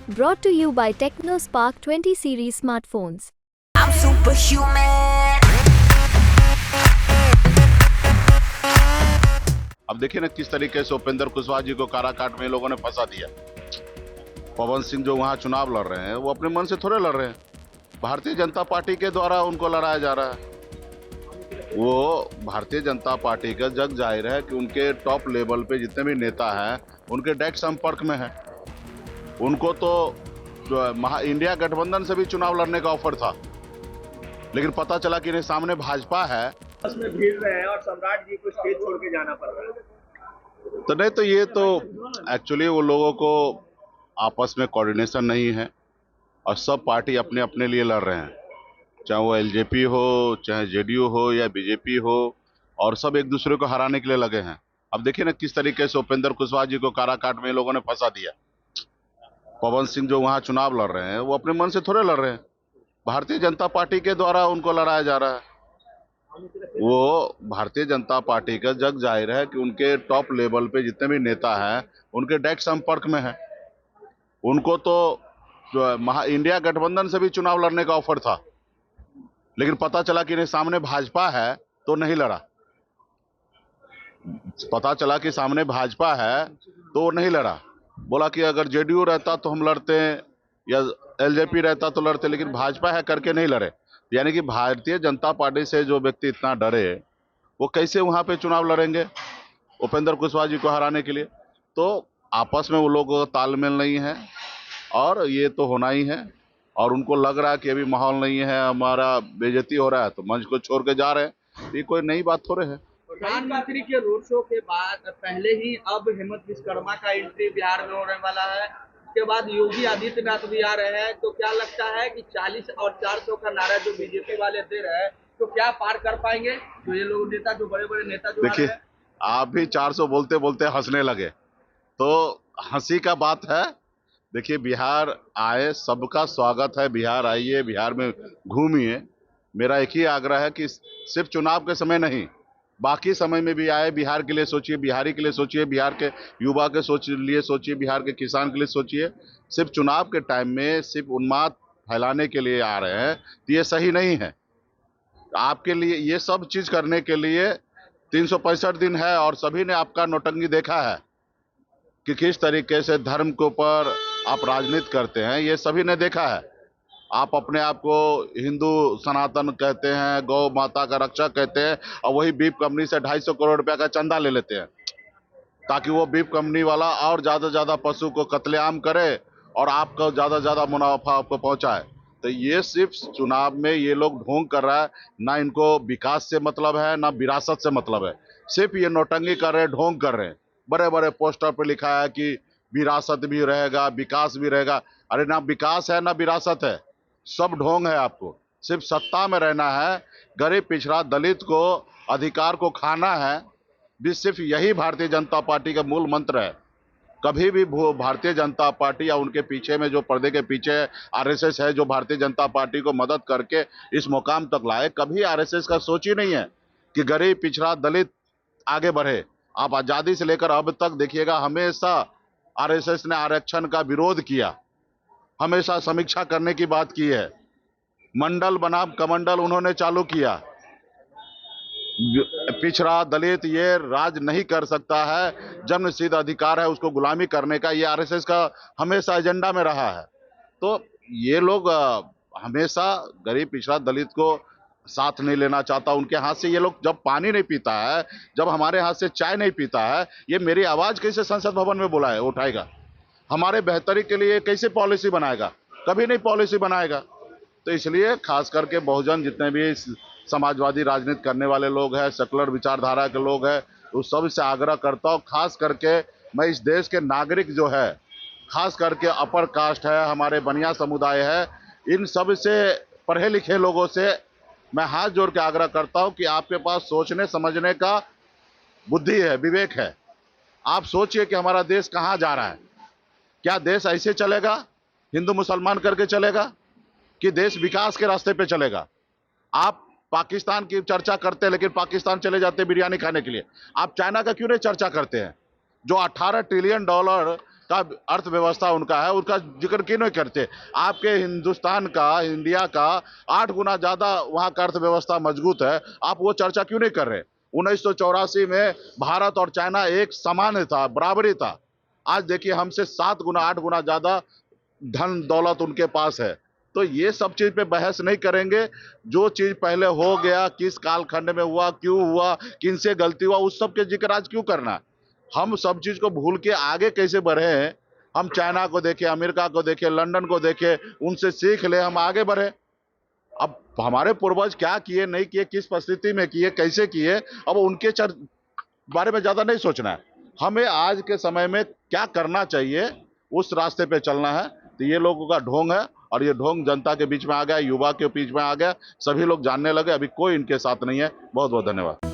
Brought to you by TechnoSpark 20 series smartphones. I'm superhuman. अब देखिए ना किस तरीके से उपेंद्र कुशवाहा जी को काराकाट में लोगों ने फंसा दिया। पवन सिंह जो वहां चुनाव लड़ रहे हैं वो अपने मन से थोड़े लड़ रहे हैं, भारतीय जनता पार्टी के द्वारा उनको लड़ाया जा रहा है। वो भारतीय जनता पार्टी का जग जाहिर है कि उनके टॉप लेवल पे जितने भी नेता हैं उनके डायरेक्ट संपर्क में है। उनको तो इंडिया गठबंधन से भी चुनाव लड़ने का ऑफर था, लेकिन पता चला कि इन्हें सामने भाजपा है। बस में भीड़ रहे हैं और सम्राट जी को स्टेज छोड़ के जाना पड़ रहा है। तो नहीं, तो ये तो एक्चुअली वो लोगों को आपस में कोऑर्डिनेशन नहीं है और सब पार्टी अपने अपने लिए लड़ रहे हैं, चाहे वो एलजेपी हो, चाहे जेडीयू हो या बीजेपी हो, और सब एक दूसरे को हराने के लिए लगे हैं। अब देखिए ना किस तरीके से उपेंद्र कुशवाहा जी को काराकाट में लोगों ने फंसा दिया। पवन सिंह जो वहां चुनाव लड़ रहे हैं वो अपने मन से थोड़े लड़ रहे हैं, भारतीय जनता पार्टी के द्वारा उनको लड़ाया जा रहा है। वो भारतीय जनता पार्टी का जग जाहिर है कि उनके टॉप लेवल पे जितने भी नेता हैं उनके डायरेक्ट संपर्क में है। उनको तो इंडिया गठबंधन से भी चुनाव लड़ने का ऑफर था, लेकिन पता चला कि इन्हें सामने भाजपा है तो नहीं लड़ा। पता चला कि सामने भाजपा है तो वो नहीं लड़ा। बोला कि अगर जेडीयू रहता तो हम लड़ते या एलजेपी रहता तो लड़ते, लेकिन भाजपा है करके नहीं लड़े। यानी कि भारतीय जनता पार्टी से जो व्यक्ति इतना डरे वो कैसे वहां पे चुनाव लड़ेंगे उपेंद्र कुशवाहा जी को हराने के लिए। तो आपस में वो लोगों का तालमेल नहीं है और ये तो होना ही है। और उनको लग रहा है कि अभी माहौल नहीं है, हमारा बेइज्जती हो रहा है, तो मंच को छोड़ के जा रहे हैं। ये कोई नई बात थोड़े है। प्रधानमंत्री के रोड शो के बाद पहले ही अब हेमंत विश्वकर्मा का एंट्री बिहार में होने वाला है। उसके बाद योगी आदित्यनाथ भी आ रहे हैं। तो क्या लगता है कि 40 और 400 का नारा जो बीजेपी वाले दे रहे हैं तो क्या पार कर पाएंगे जो ये लोग नेता, जो बड़े बड़े नेता जो देखिए, आप भी 400 बोलते बोलते हंसने लगे, तो हंसी का बात है। देखिए, बिहार आए, सबका स्वागत है। बिहार आइए, बिहार में घूमिए। मेरा एक ही आग्रह है कि सिर्फ चुनाव के समय नहीं, बाकी समय में भी आए, बिहार के लिए सोचिए, बिहारी के लिए सोचिए, बिहार के युवा के लिए सोचिए, बिहार के किसान के लिए सोचिए। सिर्फ चुनाव के टाइम में सिर्फ उन्माद फैलाने के लिए आ रहे हैं तो ये सही नहीं है। आपके लिए ये सब चीज करने के लिए 365 दिन है और सभी ने आपका नौटंकी देखा है कि किस तरीके से धर्म के ऊपर आप राजनीति करते हैं। ये सभी ने देखा है। आप अपने आप को हिंदू सनातन कहते हैं, गौ माता का रक्षक कहते हैं, और वही बीफ कंपनी से 250 करोड़ रुपया का चंदा ले लेते हैं ताकि वो बीफ कंपनी वाला और ज्यादा पशु को कत्लेआम करे और आपको ज्यादा मुनाफा आपको पहुंचाए। तो ये सिर्फ चुनाव में ये लोग ढोंग कर रहा है। ना इनको विकास से मतलब है, ना विरासत से मतलब है। सिर्फ ये नौटंकी कर रहे हैं, ढोंग कर रहे हैं। बड़े बड़े पोस्टर पे लिखा है कि विरासत भी रहेगा, विकास भी रहेगा। अरे ना विकास है ना विरासत है, सब ढोंग है। आपको सिर्फ सत्ता में रहना है, गरीब पिछड़ा दलित को अधिकार को खाना है, भी सिर्फ यही भारतीय जनता पार्टी का मूल मंत्र है। कभी भी भारतीय जनता पार्टी या उनके पीछे में जो पर्दे के पीछे आरएसएस है, जो भारतीय जनता पार्टी को मदद करके इस मुकाम तक लाए, कभी आरएसएस का सोच ही नहीं है कि गरीब पिछड़ा दलित आगे बढ़े। आप आजादी से लेकर अब तक देखिएगा, हमेशा आरएसएस ने आरक्षण का विरोध किया, हमेशा समीक्षा करने की बात की है। मंडल बनाम कमंडल उन्होंने चालू किया। पिछड़ा दलित ये राज नहीं कर सकता है, जन्मसिद्ध अधिकार है उसको गुलामी करने का, ये आरएसएस का हमेशा एजेंडा में रहा है। तो ये लोग हमेशा गरीब पिछड़ा दलित को साथ नहीं लेना चाहता। उनके हाथ से ये लोग जब पानी नहीं पीता है, जब हमारे हाथ से चाय नहीं पीता है, ये मेरी आवाज कैसे संसद भवन में बुलाए उठाएगा? हमारे बेहतरी के लिए कैसे पॉलिसी बनाएगा? कभी नहीं पॉलिसी बनाएगा। तो इसलिए खास करके बहुजन जितने भी समाजवादी राजनीति करने वाले लोग हैं, सेकुलर विचारधारा के लोग हैं, उस सब से आग्रह करता हूँ। खास करके मैं इस देश के नागरिक जो है, खास करके अपर कास्ट है, हमारे बनिया समुदाय है, इन सब से पढ़े लिखे लोगों से मैं हाथ जोड़ के आग्रह करता हूँ कि आपके पास सोचने समझने का बुद्धि है, विवेक है। आप सोचिए कि हमारा देश कहाँ जा रहा है। क्या देश ऐसे चलेगा, हिंदू मुसलमान करके चलेगा, कि देश विकास के रास्ते पे चलेगा? आप पाकिस्तान की चर्चा करते हैं, लेकिन पाकिस्तान चले जाते हैं बिरयानी खाने के लिए। आप चाइना का क्यों नहीं चर्चा करते हैं, जो $18 ट्रिलियन का अर्थव्यवस्था उनका है, उसका जिक्र क्यों नहीं करते? आपके हिंदुस्तान का, इंडिया का 8 गुना ज़्यादा वहाँ का अर्थव्यवस्था मजबूत है, आप वो चर्चा क्यों नहीं कर रहे? 1984 में भारत और चाइना एक समान था, बराबरी था। आज देखिए हमसे 7 गुना 8 गुना ज़्यादा धन दौलत उनके पास है। तो ये सब चीज़ पे बहस नहीं करेंगे। जो चीज़ पहले हो गया, किस कालखंड में हुआ, क्यों हुआ, किनसे गलती हुआ, उस सब के जिक्र आज क्यों करना? हम सब चीज़ को भूल के आगे कैसे बढ़े हैं? हम चाइना को देखें, अमेरिका को देखें, लंदन को देखें, उनसे सीख ले, हम आगे बढ़े। अब हमारे पूर्वज क्या किए, नहीं किए, किस परिस्थिति में किए, कैसे किए, अब उनके बारे में ज़्यादा नहीं सोचना है। हमें आज के समय में क्या करना चाहिए, उस रास्ते पे चलना है। तो ये लोगों का ढोंग है, और ये ढोंग जनता के बीच में आ गया, युवा के बीच में आ गया, सभी लोग जानने लगे। अभी कोई इनके साथ नहीं है। बहुत बहुत धन्यवाद।